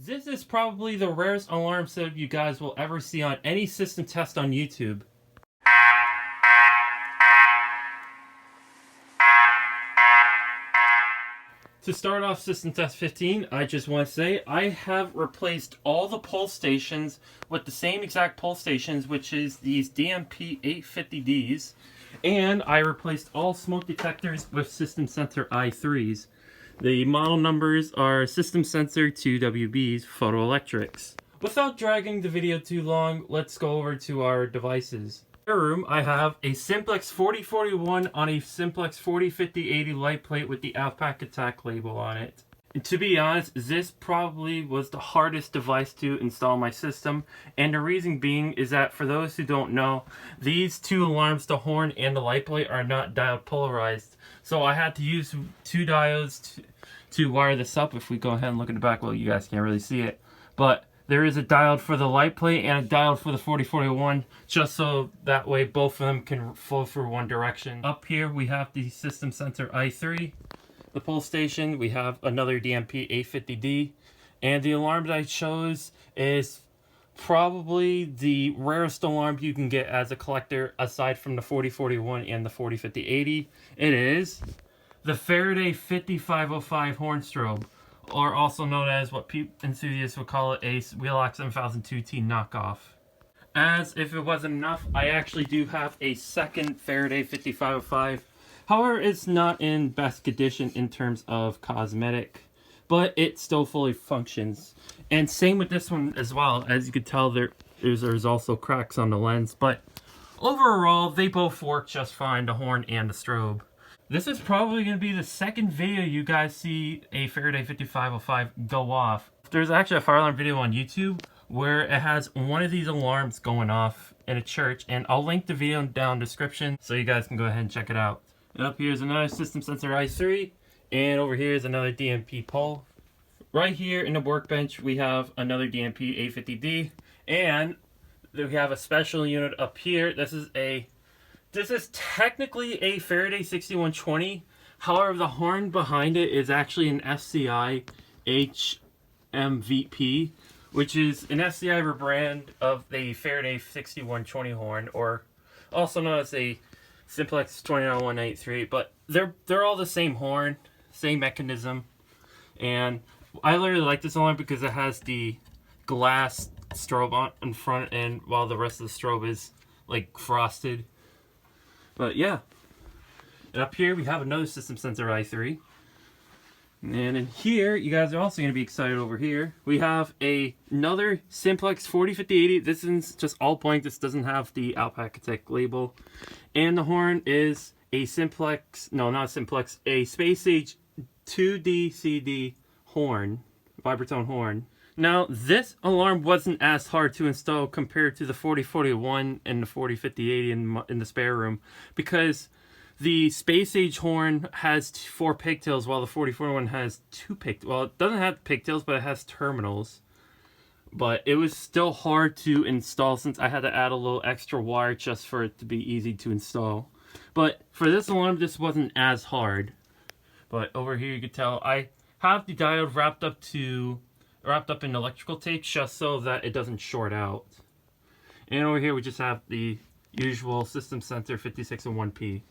This is probably the rarest alarm setup you guys will ever see on any system test on YouTube. To start off system test 15, I just want to say I have replaced all the pull stations with the same exact pull stations, which is these DMP 850Ds, and I replaced all smoke detectors with system sensor i3s. The model numbers are System Sensor 2WBs Photoelectrics. Without dragging the video too long, let's go over to our devices. In our room, I have a Simplex 4041 on a Simplex 405080 light plate with the Outback Attack label on it. And to be honest, this probably was the hardest device to install on my system, and the reason being is that for those who don't know, these two alarms, the horn and the light plate, are not diode polarized. So I had to use two diodes to wire this up. If we go ahead and look at the back, well, you guys can't really see it, but there is a diode for the light plate and a diode for the 4041, just so that way both of them can flow through one direction. Up here we have the system sensor i3. The pull station, we have another DMP 850D, and the alarm that I chose is probably the rarest alarm you can get as a collector aside from the 4041 and the 405080. It is the Faraday 5505 horn strobe, or also known as what enthusiasts would call it, a Wheelock 7002T knockoff. As if it wasn't enough, I actually do have a second Faraday 5505. However, it's not in best condition in terms of cosmetic, but it still fully functions. And same with this one as well. As you can tell, there's also cracks on the lens, but overall, they both work just fine, the horn and the strobe. This is probably going to be the second video you guys see a Faraday 5505 go off. There's actually a fire alarm video on YouTube where it has one of these alarms going off in a church, and I'll link the video down in the description so you guys can go ahead and check it out. And up here is another system sensor i3, and over here is another DMP pole. Right here in the workbench we have another DMP 850D, and we have a special unit up here. This is technically a Faraday 6120. However, the horn behind it is actually an FCI HMVP, which is an FCI rebrand of the Faraday 6120 horn, or also known as a Simplex 29183. But they're all the same horn, same mechanism, and I literally like this alarm because it has the glass strobe on in front, and while the rest of the strobe is like frosted. But yeah, and up here we have another system sensor i3, and in here you guys are also going to be excited. Over here we have another Simplex 405080. This is just all blank. This doesn't have the Outback Attack label, and the horn is a Simplex, no, not Simplex, a Space Age 2DCD horn, vibratone horn. Now, this alarm wasn't as hard to install compared to the 4041 and the 405080 in the spare room, because the Space Age horn has 4 pigtails while the 4041 has 2 pigtails. Well, it doesn't have pigtails, but it has terminals. But it was still hard to install since I had to add a little extra wire just for it to be easy to install. But for this alarm, this wasn't as hard. But over here you can tell I have the diode wrapped up in electrical tape just so that it doesn't short out. And over here we just have the usual system sensor 5601P.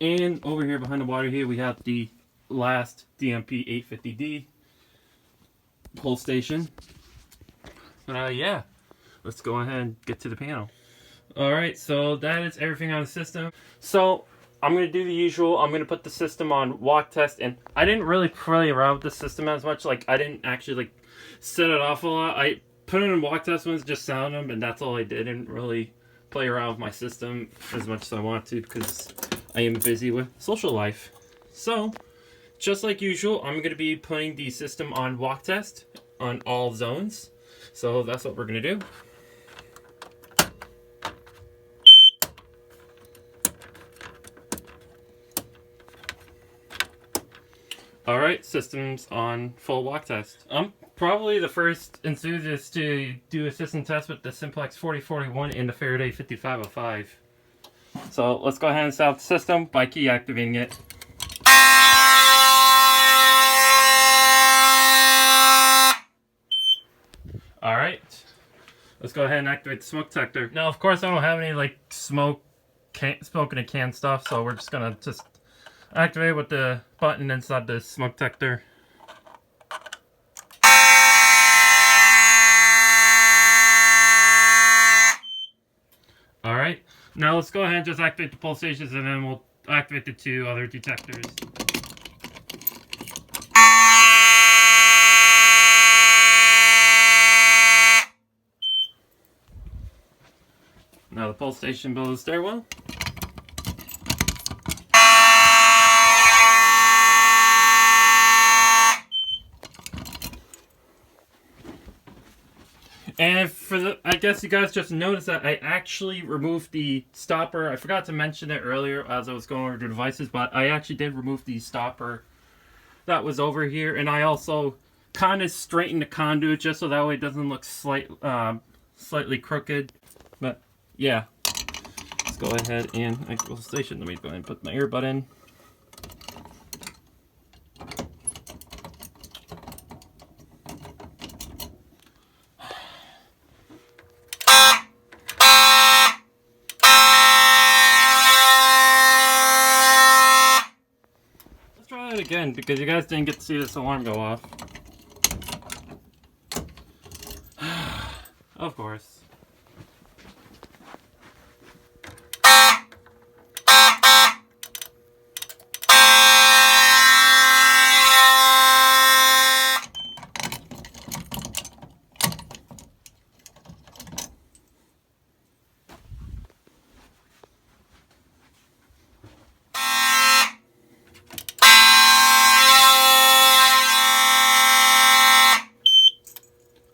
And over here behind the water here we have the last DMP 850D pull station. Yeah, let's go ahead and get to the panel. Alright, so that is everything on the system. So I'm going to do the usual. I'm going to put the system on walk test, and I didn't really play around with the system as much. Like, I didn't actually like set it off a lot. I put it in walk test ones, just sound them, and that's all I did. I didn't really play around with my system as much as I want to because I am busy with social life. So, just like usual, I'm going to be putting the system on walk test on all zones. So that's what we're going to do. Alright, systems on full walk test. I'm probably the first enthusiast to do a system test with the Simplex 4041 and the Faraday 5505. So let's go ahead and set up the system by key activating it. Alright. Let's go ahead and activate the smoke detector. Now, of course, I don't have any, like, smoke in a can stuff, so we're just gonna activate with the button inside the smoke detector. Alright. Now, let's go ahead and just activate the pull stations, and then we'll activate the 2 other detectors. Now the pull station below the stairwell. And I guess you guys just noticed that I actually removed the stopper. I forgot to mention it earlier as I was going over the devices, but I actually did remove the stopper that was over here. And I also kind of straightened the conduit just so that way it doesn't look slightly crooked. But yeah, let's go ahead and activate the station. Let me go ahead and put my earbud in. Let's try it again because you guys didn't get to see this alarm go off. Of course.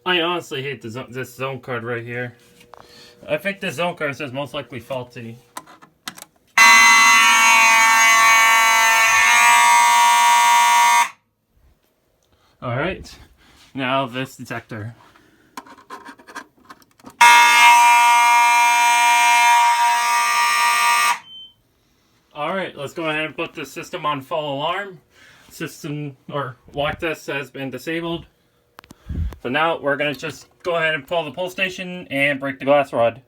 I honestly hate this zone card right here. I think this zone card says most likely faulty. Alright, now this detector. Alright, let's go ahead and put the system on full alarm. System or walk test has been disabled. So now we're going to just go ahead and pull the pull station and break the glass rod.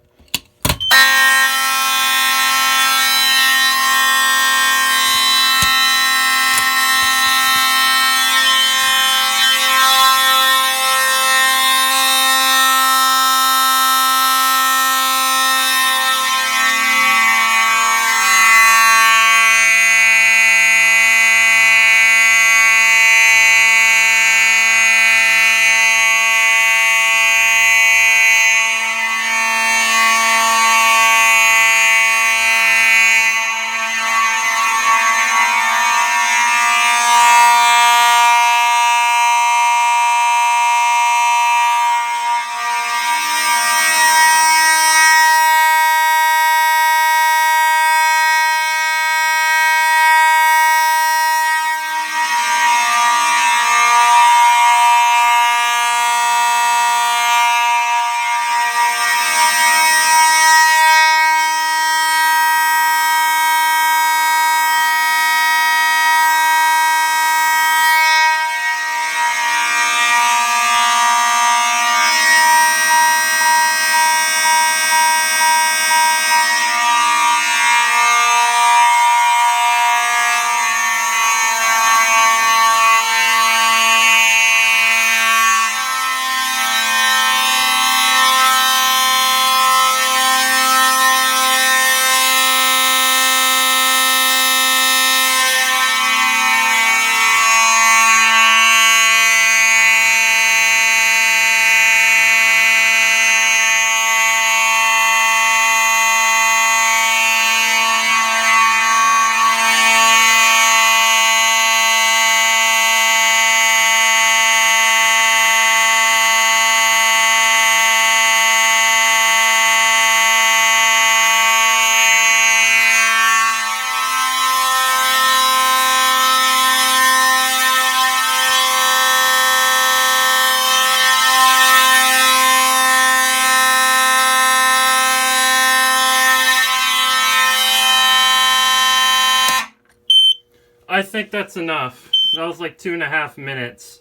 I think that's enough. That was like 2.5 minutes.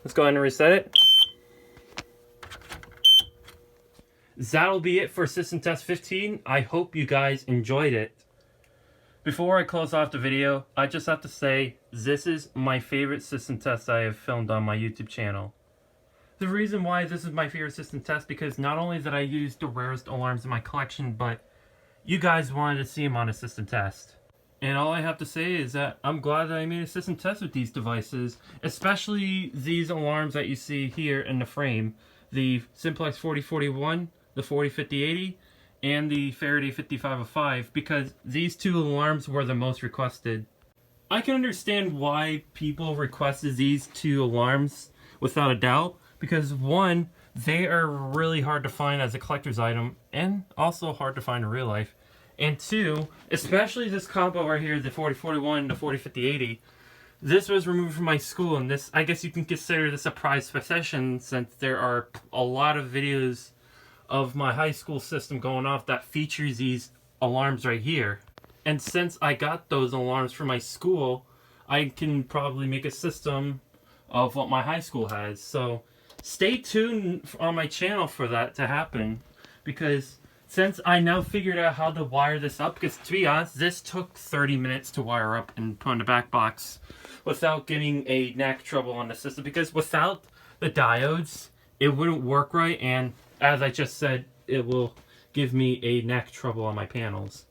Let's go ahead and reset it. that'll be it for System Test 15. I hope you guys enjoyed it. Before I close off the video, I just have to say, this is my favorite system test I have filmed on my YouTube channel. The reason why this is my favorite system test, because not only did I use the rarest alarms in my collection, but you guys wanted to see them on a system test. And all I have to say is that I'm glad that I made a system test with these devices, especially these alarms that you see here in the frame. The Simplex 4041, the 405080, and the Faraday 5505, because these two alarms were the most requested. I can understand why people requested these two alarms without a doubt, because one, they are really hard to find as a collector's item and also hard to find in real life. And two, especially this combo right here, the 4041 and the 405080, this was removed from my school, and this, I guess you can consider this a prized possession, since there are a lot of videos of my high school system going off that features these alarms right here. And since I got those alarms from my school, I can probably make a system of what my high school has. So stay tuned on my channel for that to happen, because since I now figured out how to wire this up, because to be honest, this took 30 minutes to wire up and put in the back box without getting a knack trouble on the system, because without the diodes, it wouldn't work right, and as I just said, it will give me a knack trouble on my panels.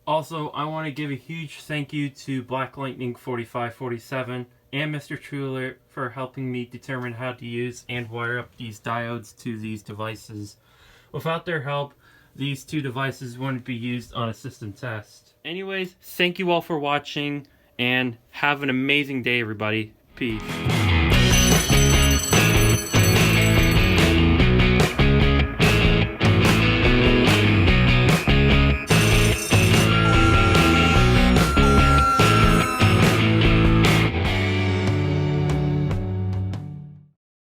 Also, I want to give a huge thank you to Black Lightning 4547 and Mr. Truler for helping me determine how to use and wire up these diodes to these devices. Without their help, these two devices wouldn't be used on a system test. Anyways, thank you all for watching, and have an amazing day, everybody. Peace.